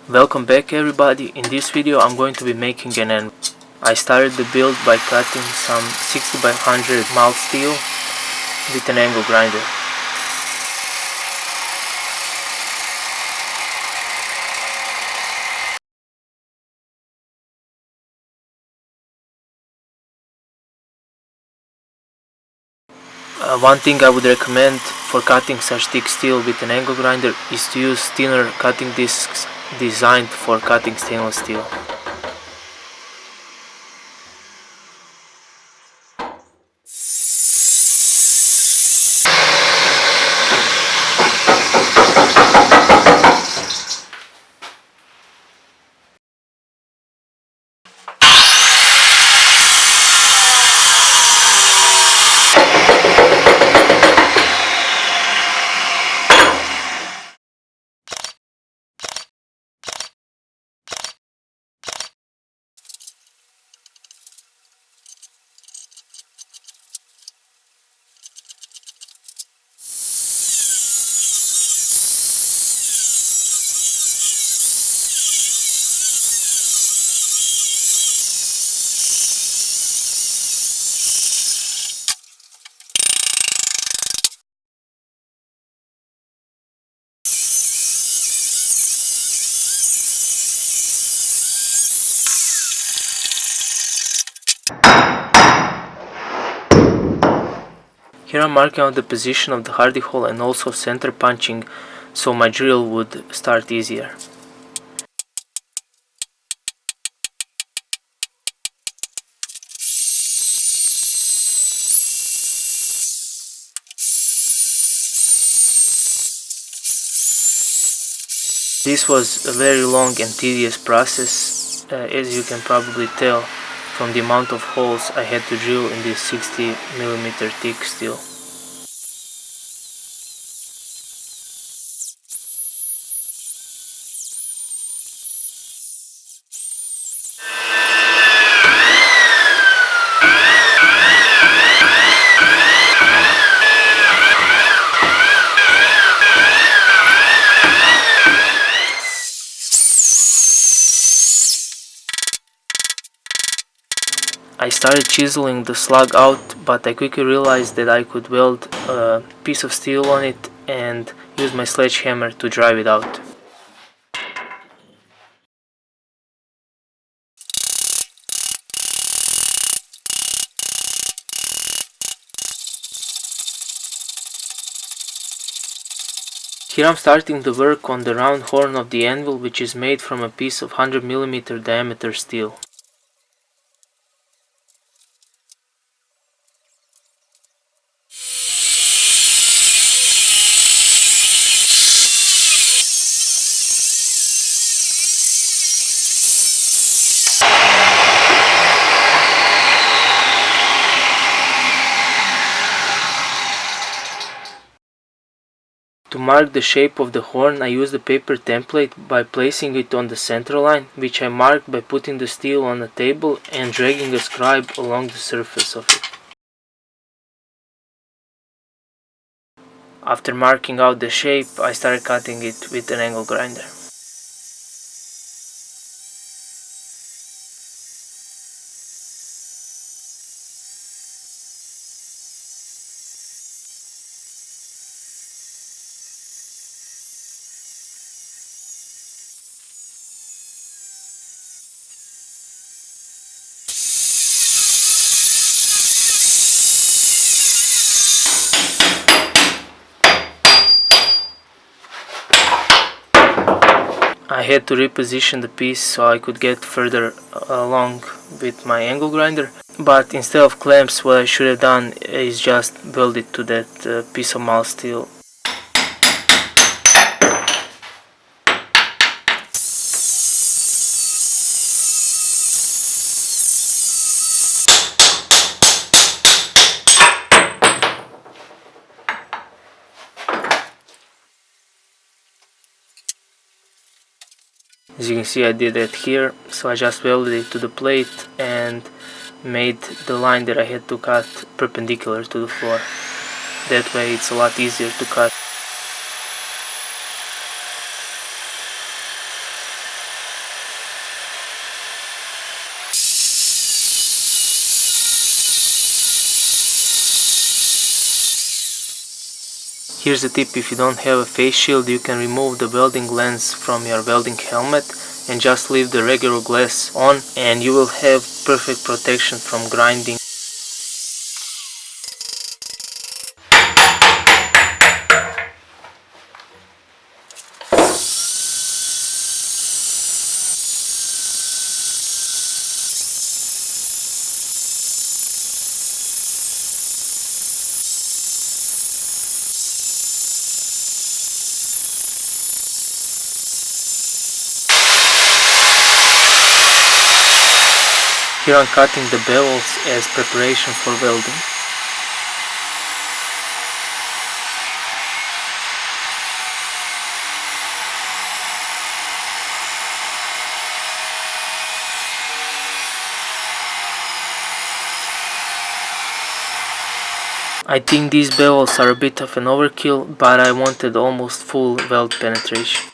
Welcome back everybody. In this video I'm going to be making an anvil. I started the build by cutting some 60 by 100 mild steel with an angle grinder. One thing I would recommend for cutting such thick steel with an angle grinder is to use thinner cutting discs designed for cutting stainless steel. Here I'm marking out the position of the hardy hole and also center punching so my drill would start easier. This was a very long and tedious process, as you can probably tell from the amount of holes I had to drill in this 60mm thick steel. I started chiseling the slug out, but I quickly realized that I could weld a piece of steel on it and use my sledgehammer to drive it out. Here I'm starting the work on the round horn of the anvil, which is made from a piece of 100mm diameter steel. To mark the shape of the horn, I used a paper template by placing it on the center line, which I marked by putting the steel on a table and dragging a scribe along the surface of it. After marking out the shape, I started cutting it with an angle grinder. I had to reposition the piece so I could get further along with my angle grinder, but instead of clamps, what I should have done is just weld it to that piece of mild steel. As you can see, I did that here, so I just welded it to the plate and made the line that I had to cut perpendicular to the floor. That way it's a lot easier to cut. Here's a tip: if you don't have a face shield, you can remove the welding lens from your welding helmet and just leave the regular glass on, and you will have perfect protection from grinding. Here I'm cutting the bevels as preparation for welding. I think these bevels are a bit of an overkill, but I wanted almost full weld penetration.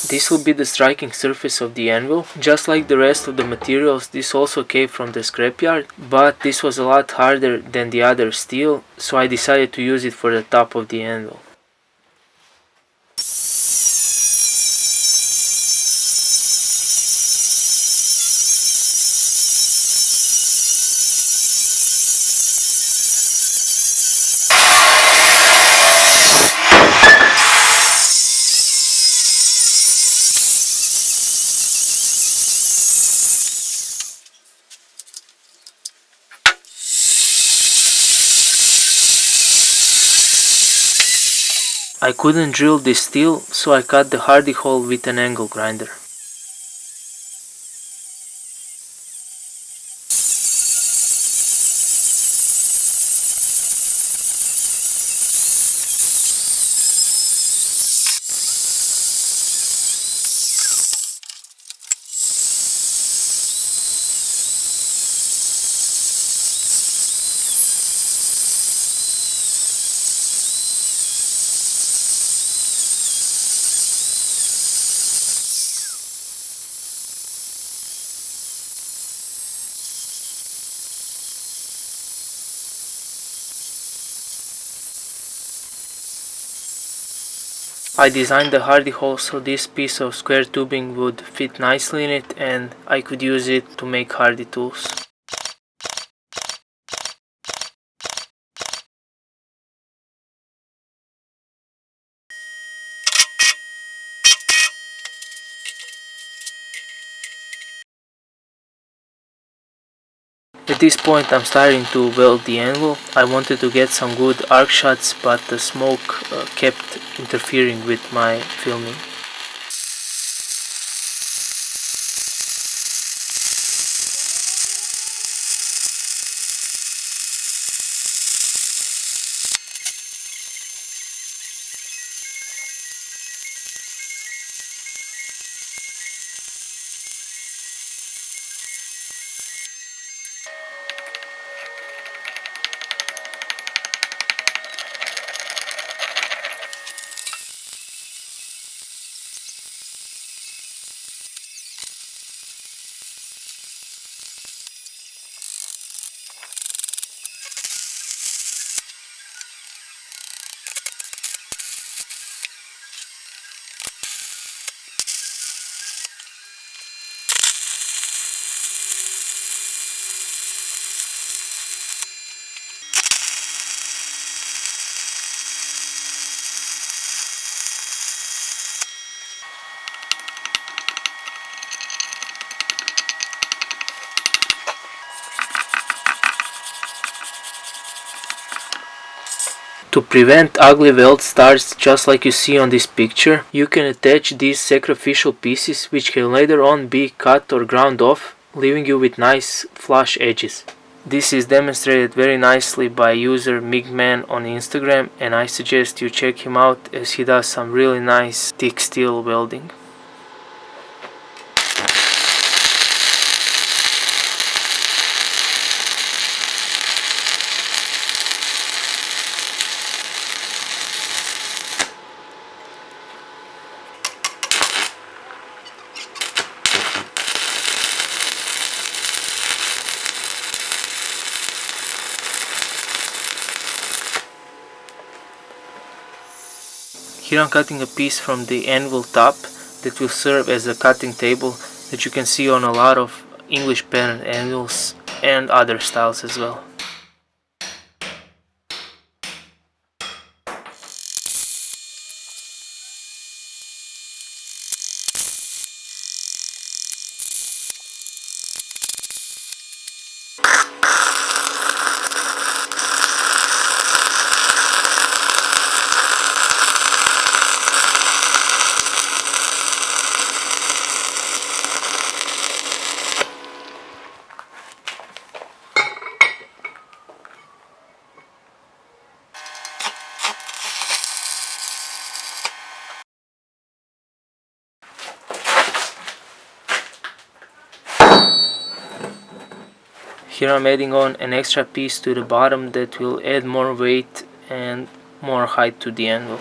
This will be the striking surface of the anvil. Just like the rest of the materials, this also came from the scrapyard, but this was a lot harder than the other steel, so I decided to use it for the top of the anvil. I couldn't drill this steel, so I cut the hardy hole with an angle grinder. I designed the hardy hole so this piece of square tubing would fit nicely in it and I could use it to make hardy tools. At this point I'm starting to weld the anvil. I wanted to get some good arc shots, but the smoke kept interfering with my filming. To prevent ugly weld starts, just like you see on this picture, you can attach these sacrificial pieces which can later on be cut or ground off, leaving you with nice flush edges. This is demonstrated very nicely by user Migman on Instagram, and I suggest you check him out as he does some really nice thick steel welding. Here I'm cutting a piece from the Anvil top that will serve as a cutting table that you can see on a lot of English pattern anvils and other styles as well. Here I'm adding on an extra piece to the bottom that will add more weight and more height to the anvil.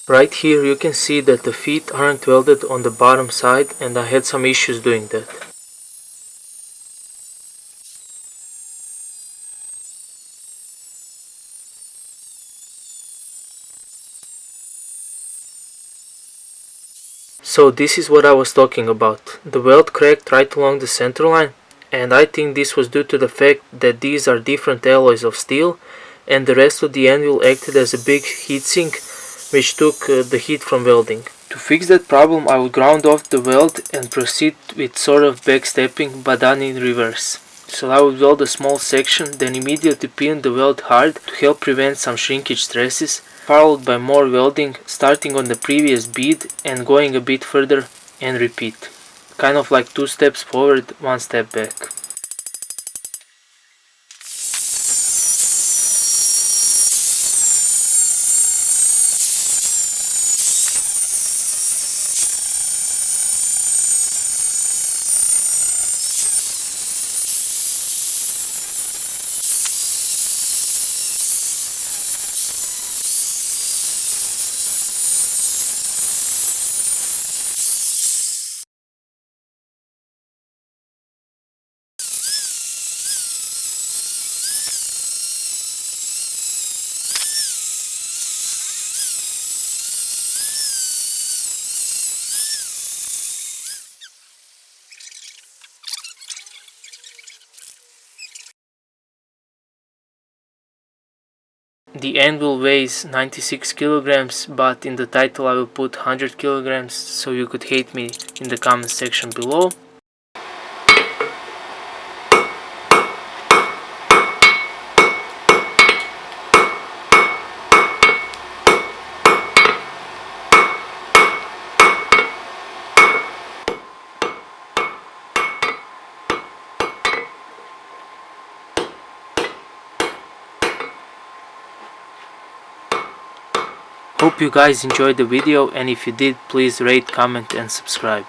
Right here you can see that the feet aren't welded on the bottom side, and I had some issues doing that. So this is what I was talking about. The weld cracked right along the center line, and I think this was due to the fact that these are different alloys of steel, and the rest of the anvil acted as a big heatsink which took the heat from welding. To fix that problem, I would ground off the weld and proceed with sort of backstepping, but done in reverse. So I would weld a small section, then immediately pin the weld hard to help prevent some shrinkage stresses, followed by more welding, starting on the previous bead and going a bit further, and repeat. Kind of like 2 steps forward, 1 step back. The anvil weighs 96 kilograms, but in the title I will put 100 kilograms, so you could hate me in the comment section below. Hope you guys enjoyed the video, and if you did, please rate, comment and subscribe.